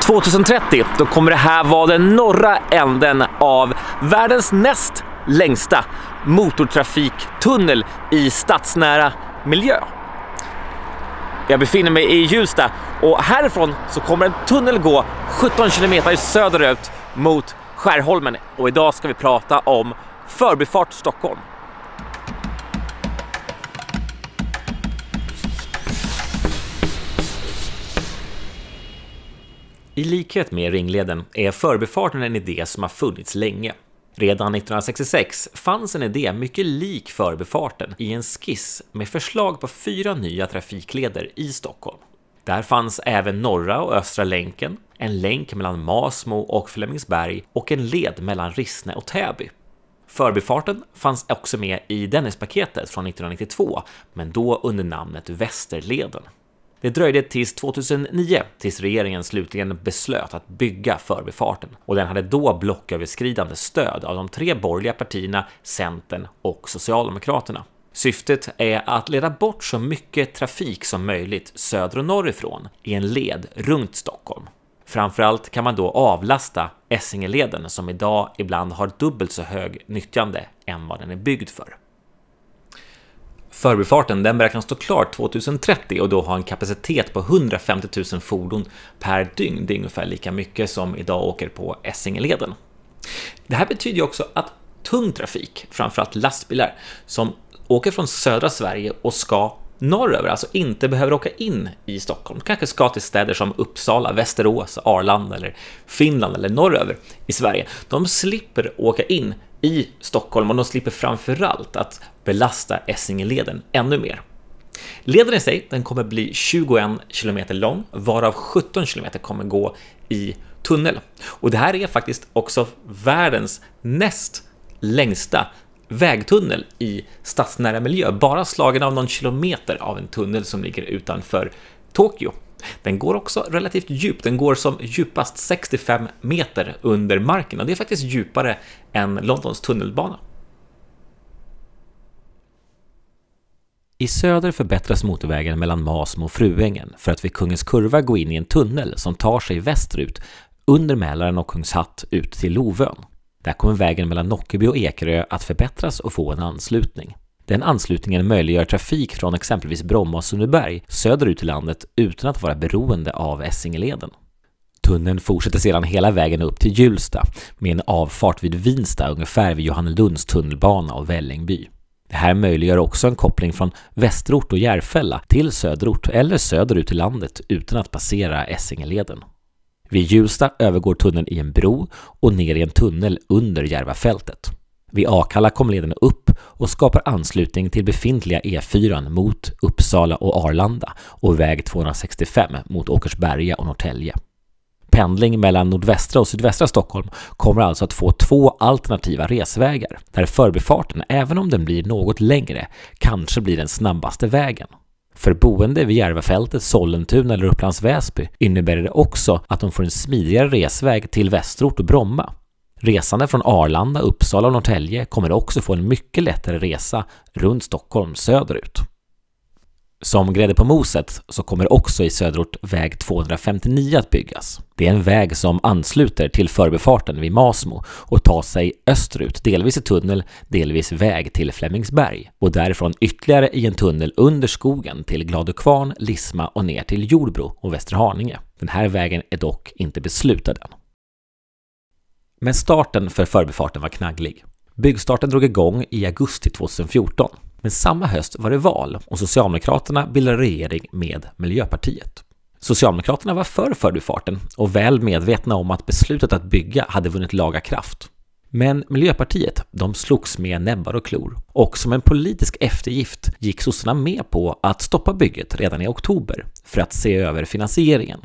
2030 då kommer det här vara den norra änden av världens näst längsta motortrafiktunnel i stadsnära miljö. Jag befinner mig i Hjulsta och härifrån så kommer en tunnel gå 17 kilometer söderut mot Skärholmen, och idag ska vi prata om Förbifart Stockholm. I likhet med ringleden är förbifarten en idé som har funnits länge. Redan 1966 fanns en idé mycket lik förbifarten i en skiss med förslag på 4 nya trafikleder i Stockholm. Där fanns även norra och östra länken, en länk mellan Masmo och Flemingsberg och en led mellan Rissne och Täby. Förbifarten fanns också med i Dennispaketet från 1992, men då under namnet Västerleden. Det dröjde tills 2009 tills regeringen slutligen beslöt att bygga förbifarten, och den hade då blocköverskridande stöd av de 3 borgerliga partierna, Centern och Socialdemokraterna. Syftet är att leda bort så mycket trafik som möjligt söder och norrifrån i en led runt Stockholm. Framförallt kan man då avlasta Essingeleden som idag ibland har dubbelt så hög nyttjande än vad den är byggd för. Förbifarten den beräknas stå klar 2030 och då ha en kapacitet på 150 000 fordon per dygn. Det är ungefär lika mycket som idag åker på Essingeleden. Det här betyder ju också att tung trafik, framförallt lastbilar, som åker från södra Sverige och ska norröver, alltså inte behöver åka in i Stockholm. Kanske ska till städer som Uppsala, Västerås, Arlanda eller Finland eller norröver i Sverige. De slipper åka in i Stockholm, och de slipper framförallt att belasta Essingeleden ännu mer. Leden i sig den kommer bli 21 km lång, varav 17 km kommer gå i tunnel. Och det här är faktiskt också världens näst längsta vägtunnel i stadsnära miljö, bara slagen av någon kilometer av en tunnel som ligger utanför Tokyo. Den går också relativt djupt, den går som djupast 65 meter under marken, och det är faktiskt djupare än Londons tunnelbana. I söder förbättras motorvägen mellan Masmo och Fruängen för att vid Kungens Kurva gå in i en tunnel som tar sig västerut under Mälaren och Kungshatt ut till Lovön. Där kommer vägen mellan Nockeby och Ekerö att förbättras och få en anslutning. Den anslutningen möjliggör trafik från exempelvis Bromma och Sundbyberg söderut i landet utan att vara beroende av Essingeleden. Tunneln fortsätter sedan hela vägen upp till Hjulsta med en avfart vid Vinsta ungefär vid Johannelunds tunnelbana och Vällingby. Det här möjliggör också en koppling från Västerort och Järfälla till söderort eller söderut i landet utan att passera Essingeleden. Vid Hjulsta övergår tunneln i en bro och ner i en tunnel under Järvafältet. Vid Akalla kommer leden upp och skapar anslutning till befintliga E4 mot Uppsala och Arlanda och väg 265 mot Åkersberga och Norrtälje. Pendling mellan nordvästra och sydvästra Stockholm kommer alltså att få 2 alternativa resvägar, där förbifarten, även om den blir något längre, kanske blir den snabbaste vägen. För boende vid Järvafältet, Sollentuna eller Upplands Väsby innebär det också att de får en smidigare resväg till Västerort och Bromma. Resande från Arlanda, Uppsala och Norrtälje kommer också få en mycket lättare resa runt Stockholm söderut. Som grädde på moset så kommer också i söderort väg 259 att byggas. Det är en väg som ansluter till förbifarten vid Masmo och tar sig österut, delvis i tunnel, delvis väg till Flemingsberg, och därifrån ytterligare i en tunnel under skogen till Gladökvarn, Lisma och ner till Jordbro och Västerhaninge. Den här vägen är dock inte beslutad än. Men starten för förbifarten var knagglig. Byggstarten drog igång i augusti 2014. Men samma höst var det val och Socialdemokraterna bildade regering med Miljöpartiet. Socialdemokraterna var för förbifarten och väl medvetna om att beslutet att bygga hade vunnit laga kraft. Men Miljöpartiet, de slogs med näbbar och klor, och som en politisk eftergift gick sossarna med på att stoppa bygget redan i oktober för att se över finansieringen.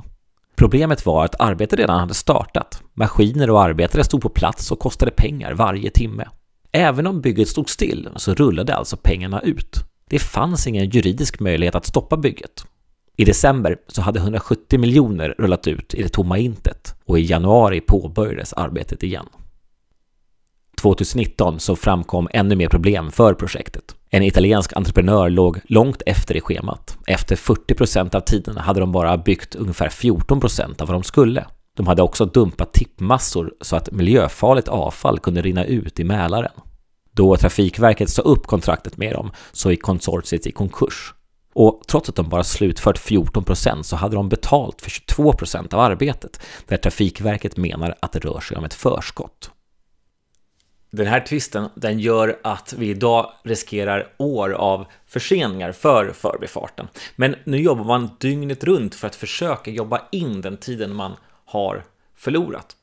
Problemet var att arbetet redan hade startat. Maskiner och arbetare stod på plats och kostade pengar varje timme. Även om bygget stod still så rullade alltså pengarna ut. Det fanns ingen juridisk möjlighet att stoppa bygget. I december så hade 170 miljoner rullat ut i det tomma intet, och i januari påbörjades arbetet igen. 2019 så framkom ännu mer problem för projektet. En italiensk entreprenör låg långt efter i schemat. Efter 40% av tiden hade de bara byggt ungefär 14% av vad de skulle. De hade också dumpat tippmassor så att miljöfarligt avfall kunde rinna ut i Mälaren. Då Trafikverket sa upp kontraktet med dem så gick konsortiet i konkurs. Och trots att de bara slutfört 14% så hade de betalt för 22% av arbetet, där Trafikverket menar att det rör sig om ett förskott. Den här tvisten, den gör att vi idag riskerar år av förseningar för förbifarten. Men nu jobbar man dygnet runt för att försöka jobba in den tiden man har förlorat.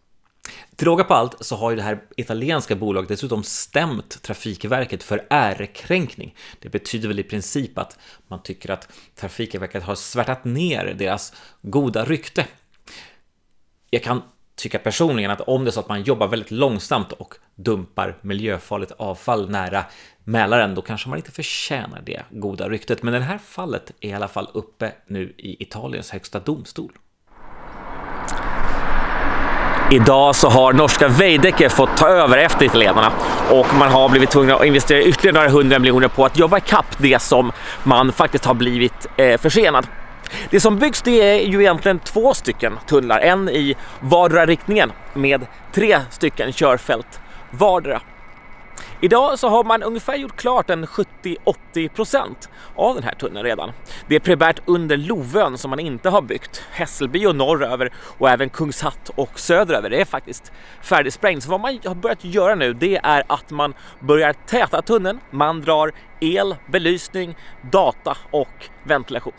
Till råga på allt så har ju det här italienska bolaget dessutom stämt Trafikverket för ärekränkning. Det betyder väl i princip att man tycker att Trafikverket har svärtat ner deras goda rykte. Jag kan tycka personligen att om det är så att man jobbar väldigt långsamt och dumpar miljöfarligt avfall nära Mälaren, då kanske man inte förtjänar det goda ryktet. Men det här fallet är i alla fall uppe nu i Italiens högsta domstol. Idag så har norska Veidekke fått ta över efter italienarna och man har blivit tvungna att investera ytterligare några 100 miljoner på att jobba ikapp det som man faktiskt har blivit försenad. Det som byggs, det är ju egentligen 2 stycken tunnlar, en i vardera riktningen med 3 stycken körfält vardera. Idag så har man ungefär gjort klart en 70-80% av den här tunneln redan. Det är primärt under Lovön som man inte har byggt. Hässelby och norröver och även Kungshatt och söderöver är faktiskt färdigsprängt. Så vad man har börjat göra nu, det är att man börjar täta tunneln. Man drar el, belysning, data och ventilation.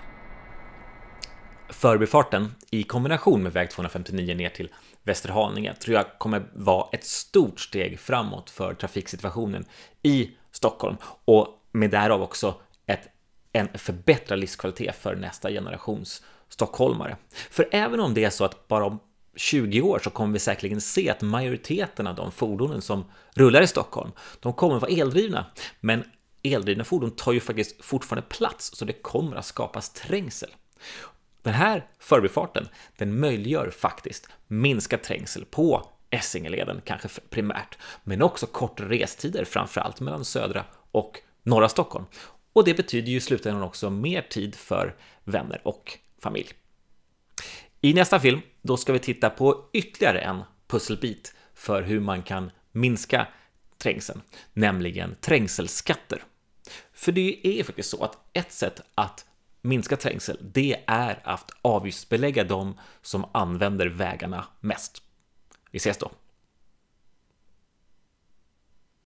Förbifarten i kombination med väg 259 ner till Västerhaninge tror jag kommer vara ett stort steg framåt för trafiksituationen i Stockholm och med därav också en förbättrad livskvalitet för nästa generations stockholmare. För även om det är så att bara om 20 år så kommer vi säkerligen se att majoriteten av de fordonen som rullar i Stockholm, de kommer att vara eldrivna. Men eldrivna fordon tar ju faktiskt fortfarande plats så det kommer att skapas trängsel. Den här förbifarten, den möjliggör faktiskt minskad trängsel på Essingeleden, kanske primärt, men också kortare restider framförallt mellan södra och norra Stockholm. Och det betyder ju i slutändan också mer tid för vänner och familj. I nästa film, då ska vi titta på ytterligare en pusselbit för hur man kan minska trängseln, nämligen trängselskatter. För det är faktiskt så att ett sätt att minska trängsel, det är att avgiftsbelägga de som använder vägarna mest. Vi ses då!